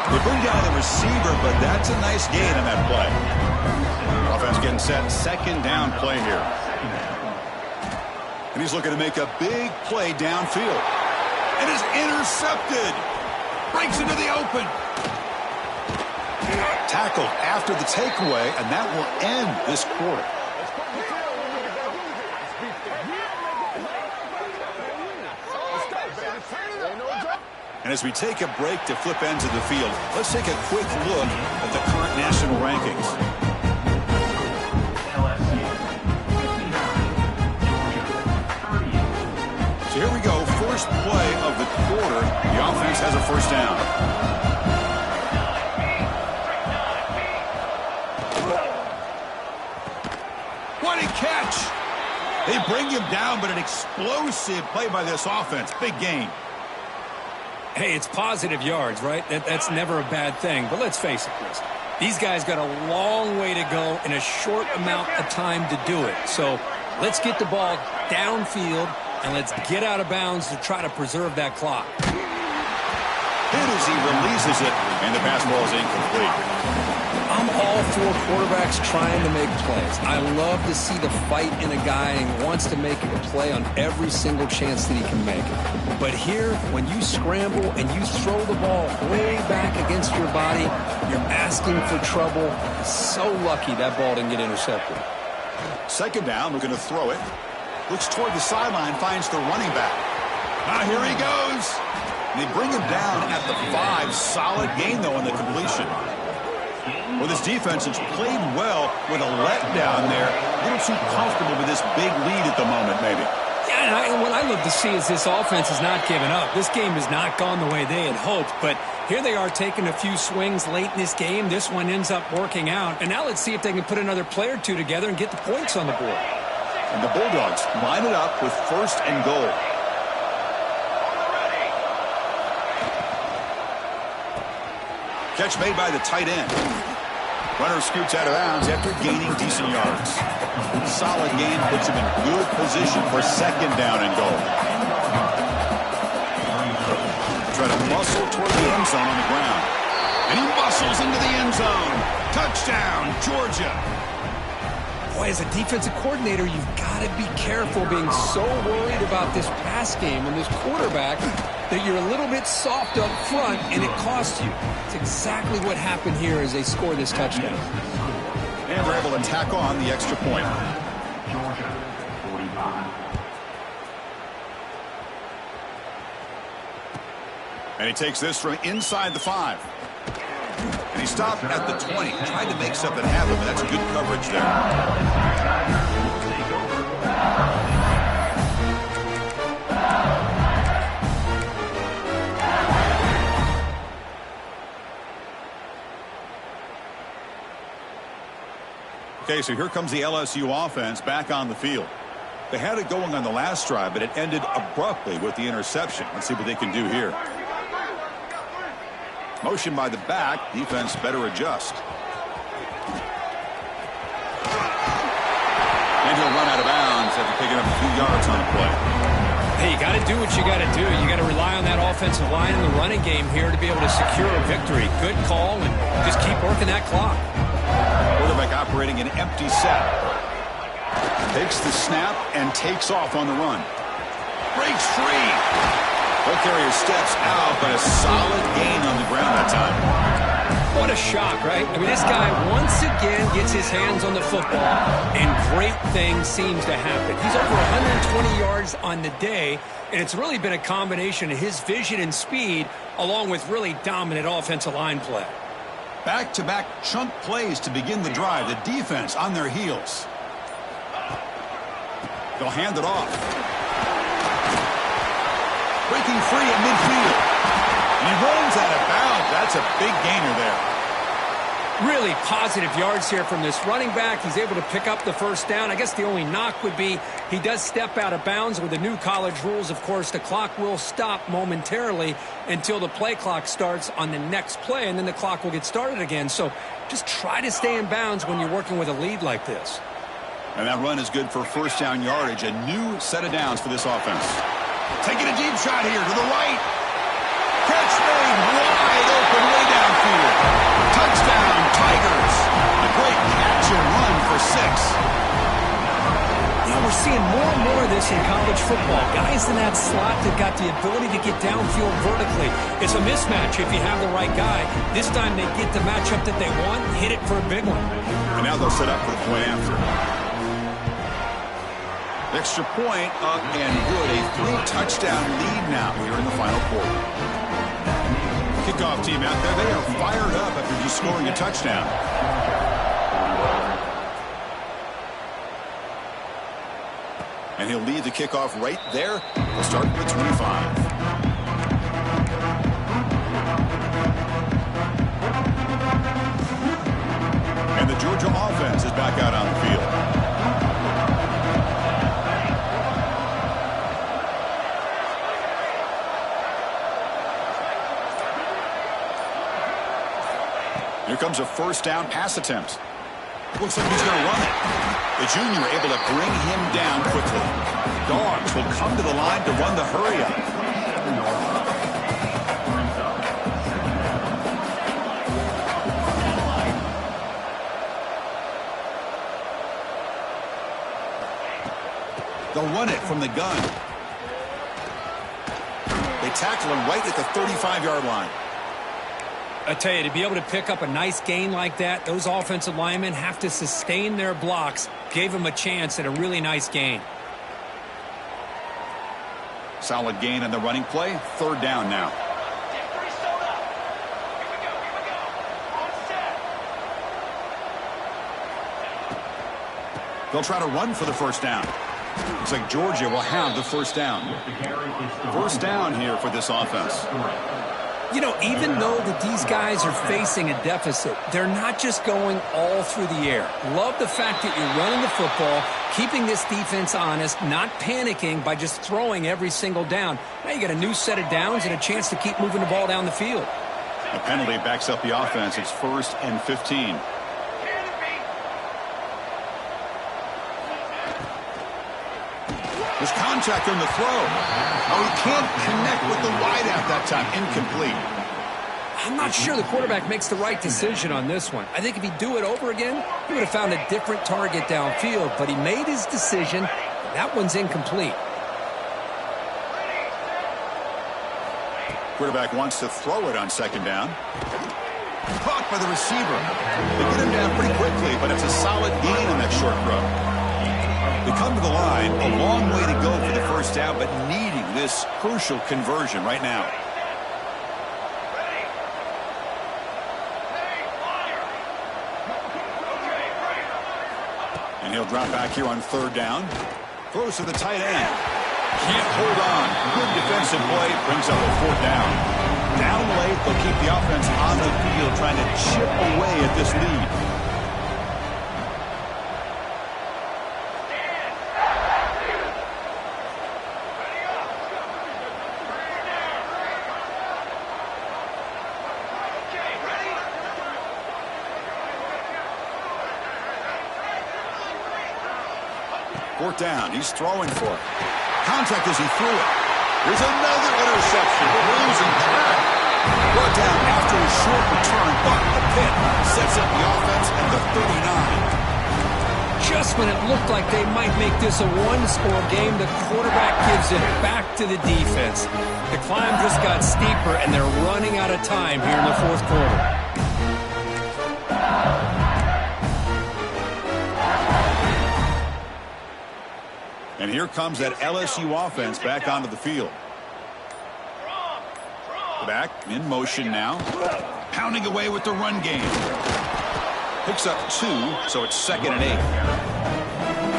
They bring down the receiver, but that's a nice gain on that play. Offense getting set. 2nd down play here. And he's looking to make a big play downfield. And is intercepted. Breaks into the open. Tackled after the takeaway, and that will end this quarter. And as we take a break to flip ends of the field, let's take a quick look at the current national rankings. LSU 59, Georgia 38. So here we go. First play of the quarter. The offense has a first down. What a catch! They bring him down, but an explosive play by this offense. Big gain. Hey, it's positive yards, right? That's never a bad thing. But let's face it, Chris. These guys got a long way to go in a short amount of time to do it. So let's get the ball downfield, and let's get out of bounds to try to preserve that clock. Hit as he releases it, and the pass ball is incomplete. I'm all for quarterbacks trying to make plays. I love to see the fight in a guy and wants to make a play on every single chance that he can make it. But here, when you scramble and you throw the ball way back against your body, you're asking for trouble. So lucky that ball didn't get intercepted. Second down, looking to throw it. Looks toward the sideline, finds the running back. Now here he goes. They bring him down at the 5. Solid gain, though, on the completion. Well, this defense has played well with a letdown there. A little too comfortable with this big lead at the moment, maybe. Yeah, and what I love to see is this offense has not given up. This game has not gone the way they had hoped, but here they are taking a few swings late in this game. This one ends up working out, and now let's see if they can put another play or two together and get the points on the board. And the Bulldogs line it up with first and goal. Catch made by the tight end. Runner scoots out of bounds after gaining decent yards. Solid gain puts him in good position for second down and goal. Try to muscle toward the end zone on the ground. And he muscles into the end zone. Touchdown, Georgia. Boy, as a defensive coordinator, you've got to be careful being so worried about this pass game and this quarterback that you're a little bit soft up front and it costs you. It's exactly what happened here as they score this touchdown. And they're able to tack on the extra point. Georgia 45. And he takes this from inside the 5. And he stopped at the 20. Tried to make something happen, but that's good coverage there. Okay, so here comes the LSU offense back on the field. They had it going on the last drive, but it ended abruptly with the interception. Let's see what they can do here. Motion by the back. Defense better adjust. And he'll run out of bounds after picking up a few yards on the play. Hey, you got to do what you got to do. You got to rely on that offensive line in the running game here to be able to secure a victory. Good call, and just keep working that clock. Quarterback operating an empty set. Takes the snap and takes off on the run. Breaks free. Ball carrier steps out, but a solid gain on the ground that time. What a shock, right? I mean, this guy once again gets his hands on the football, and great things seems to happen. He's over 120 yards on the day, and it's really been a combination of his vision and speed, along with really dominant offensive line play. Back-to-back chunk plays to begin the drive. The defense on their heels. They'll hand it off. Breaking free at midfield. And he runs out of bounds. That's a big gainer there. Really positive yards here from this running back. He's able to pick up the first down. I guess the only knock would be he does step out of bounds. With the new college rules, of course, the clock will stop momentarily until the play clock starts on the next play, and then the clock will get started again. So just try to stay in bounds when you're working with a lead like this. And that run is good for first down yardage. A new set of downs for this offense. Taking a deep shot here to the right. Catch made wide open way downfield. Touchdown, Tigers. A great catch and run for 6. You know, we're seeing more and more of this in college football. Guys in that slot that got the ability to get downfield vertically. It's a mismatch if you have the right guy. This time they get the matchup that they want, hit it for a big one. And now they'll set up for the point after. Extra point up and good. A 3-touchdown lead now here in the final quarter. Kickoff team out there, they are fired up after just scoring a touchdown. And he'll lead the kickoff right there. We'll start with the 25. And the Georgia offense is back out on the field. Here comes a first down pass attempt. Looks like he's going to run it. The junior able to bring him down quickly. Dogs will come to the line to run the hurry up. They'll run it from the gun. They tackle him right at the 35-yard line. I tell you, to be able to pick up a nice gain like that, those offensive linemen have to sustain their blocks. Gave him a chance at a really nice gain. Solid gain on the running play. Third down now. They'll try to run for the first down. Looks like Georgia will have the first down. First down here for this offense. You know, even though that these guys are facing a deficit, they're not just going all through the air. Love the fact that you're running the football, keeping this defense honest, not panicking by just throwing every single down. Now you got a new set of downs and a chance to keep moving the ball down the field. A penalty backs up the offense. It's 1st and 15. There's contact on the throw. Oh, he can't connect with the wideout that time. Incomplete. I'm not sure the quarterback makes the right decision on this one. I think if he'd do it over again, he would have found a different target downfield, but he made his decision. That one's incomplete. Quarterback wants to throw it on second down. Caught by the receiver. They get him down pretty quickly, but it's a solid gain on that short throw. They come to the line, a long way to go for the first down, but needing this crucial conversion right now. And he'll drop back here on third down. Throws to the tight end. Can't hold on. Good defensive play. Brings up a fourth down. Down late, they'll keep the offense on the field trying to chip away at this lead. Fourth down. He's throwing for it. Contact as he threw it. There's another interception. Losing track. Brought down after a short return, but the pit sets up the offense at the 39. Just when it looked like they might make this a one-score game, the quarterback gives it back to the defense. The climb just got steeper, and they're running out of time here in the fourth quarter. And here comes that LSU offense back onto the field. Back in motion now. Pounding away with the run game. Picks up 2, so it's 2nd and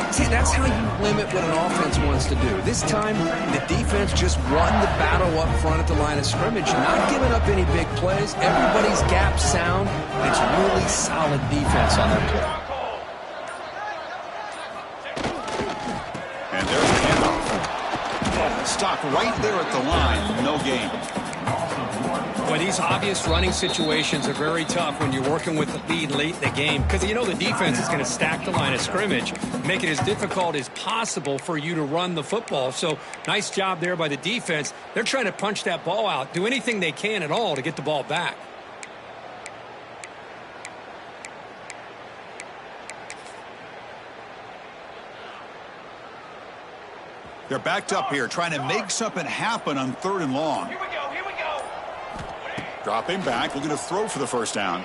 8. See, that's how you limit what an offense wants to do. This time, the defense just won the battle up front at the line of scrimmage, not giving up any big plays. Everybody's gap sound. It's really solid defense on that play. And there's the handoff. Stopped right there at the line. No gain. Well, these obvious running situations are very tough when you're working with the lead late in the game, because you know the defense is going to stack the line of scrimmage, make it as difficult as possible for you to run the football. So nice job there by the defense. They're trying to punch that ball out, do anything they can at all to get the ball back. They're backed up here, trying to make something happen on 3rd and long. Here we go. Drop him back, looking to throw for the first down.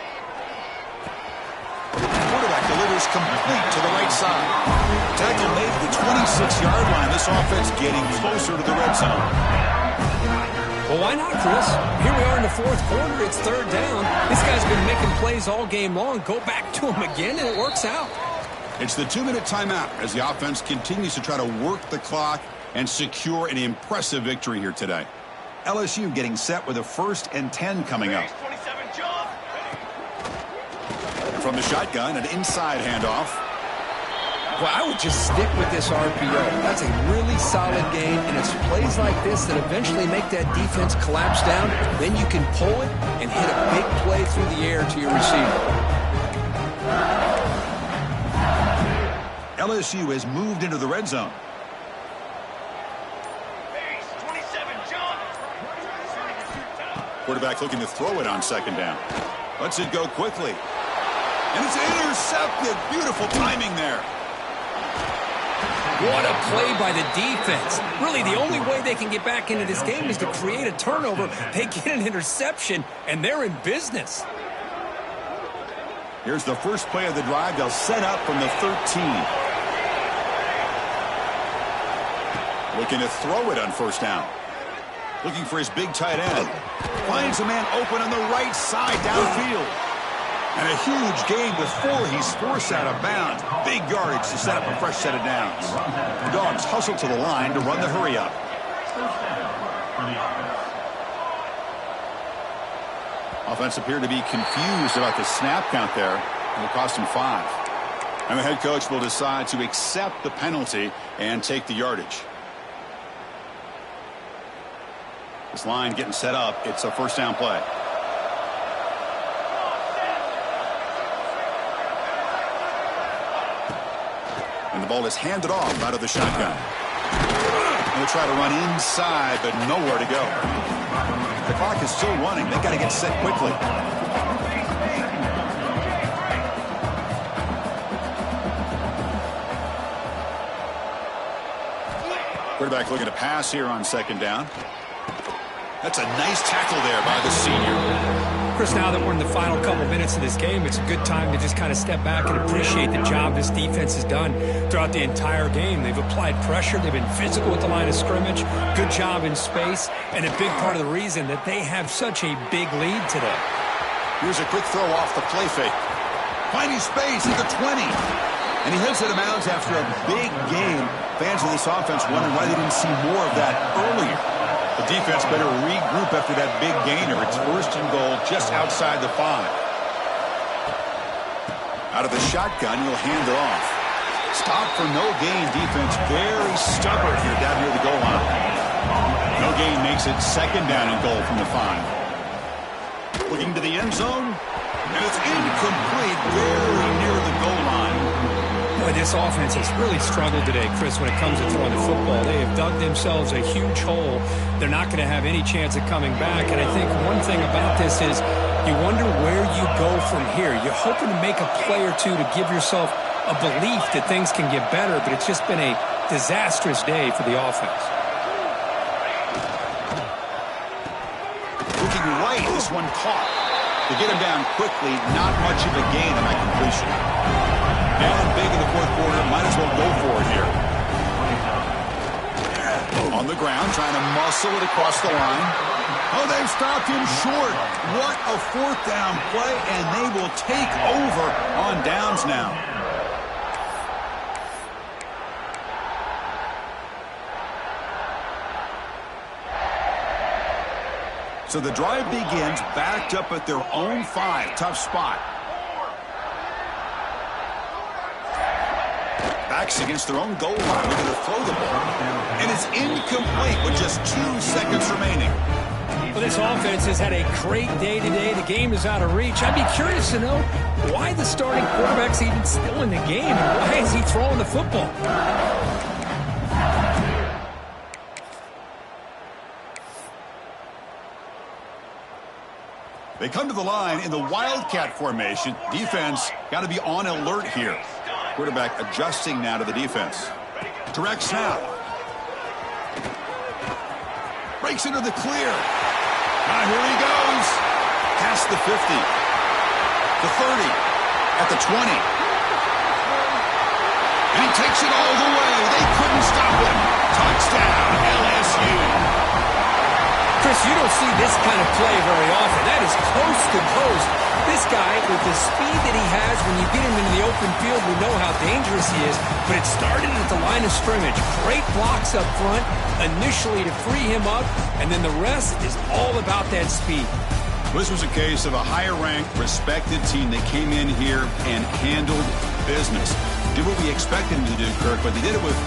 Quarterback delivers complete to the right side. Tackle made at the 26-yard line. This offense getting closer to the red zone. Well, why not, Chris? Here we are in the fourth quarter. It's third down. This guy's been making plays all game long. Go back to him again, and it works out. It's the 2-minute timeout as the offense continues to try to work the clock and secure an impressive victory here today. LSU getting set with a 1st and 10 coming up. From the shotgun, an inside handoff. Well, I would just stick with this RPO. That's a really solid game, and it's plays like this that eventually make that defense collapse down. Then you can pull it and hit a big play through the air to your receiver. LSU has moved into the red zone. Quarterback looking to throw it on 2nd down. Lets it go quickly. And it's intercepted. Beautiful timing there. What a play by the defense. Really, the only way they can get back into this game is to create a turnover. They get an interception, and they're in business. Here's the first play of the drive. They'll set up from the 13. Looking to throw it on 1st down. Looking for his big tight end. Finds a man open on the right side downfield. And a huge gain before he's forced out of bounds. Big yardage to set up a fresh set of downs. The Dogs hustle to the line to run the hurry up. Offense appeared to be confused about the snap count there. It'll cost him 5. And the head coach will decide to accept the penalty and take the yardage. This line getting set up. It's a 1st down play. And the ball is handed off out of the shotgun. They'll try to run inside, but nowhere to go. The clock is still running. They've got to get set quickly. Quarterback looking to pass here on 2nd down. That's a nice tackle there by the senior. Chris, now that we're in the final couple minutes of this game, it's a good time to just kind of step back and appreciate the job this defense has done throughout the entire game. They've applied pressure. They've been physical at the line of scrimmage. Good job in space. And a big part of the reason that they have such a big lead today. Here's a quick throw off the play fake. Finding space at the 20. And he hits it out of bounds after a big game. Fans of this offense wondering why they didn't see more of that earlier. The defense better regroup after that big gainer. It's 1st and goal just outside the 5. Out of the shotgun, he'll hand it off. Stop for no gain defense. Very stubborn here down near the goal line. No gain makes it 2nd down and goal from the 5. Looking to the end zone. And it's incomplete. Very near the goal line. Boy, this offense has really struggled today, Chris, when it comes to throwing the football. They have dug themselves a huge hole. They're not going to have any chance of coming back. And I think one thing about this is you wonder where you go from here. You're hoping to make a play or two to give yourself a belief that things can get better, but it's just been a disastrous day for the offense. Looking right, this one caught. To get him down quickly, not much of a gain on that completion. Down big in the 4th quarter, might as well go for it here. On the ground, trying to muscle it across the line. Oh, they've stopped him short. What a 4th down play, and they will take over on downs now. So the drive begins backed up at their own 5. Tough spot. Backs against their own goal line. Looking to throw the ball. And it's incomplete with just 2 seconds remaining. Well, this offense has had a great day today. The game is out of reach. I'd be curious to know why the starting quarterback's even still in the game and why is he throwing the football? They come to the line in the Wildcat formation. Defense got to be on alert here. Quarterback adjusting now to the defense. Direct snap. Breaks into the clear. Now here he goes. Past the 50. The 30. At the 20. And he takes it all the way. They couldn't stop him. Touchdown, LSU. Chris, you don't see this kind of play very often. That is coast to coast. This guy, with the speed that he has, when you get him into the open field, we know how dangerous he is. But it started at the line of scrimmage. Great blocks up front, initially to free him up, and then the rest is all about that speed. This was a case of a higher-ranked, respected team that came in here and handled business. Did what we expected him to do, Kirk, but they did it with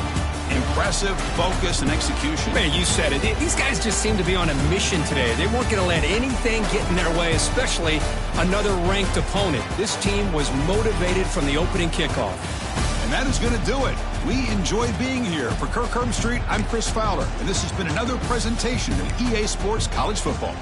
impressive focus and execution. Man, you said it. These guys just seem to be on a mission today. They weren't going to let anything get in their way, especially another ranked opponent. This team was motivated from the opening kickoff. And that is going to do it. We enjoy being here. For Kirk Street, I'm Chris Fowler, and this has been another presentation of EA Sports College Football.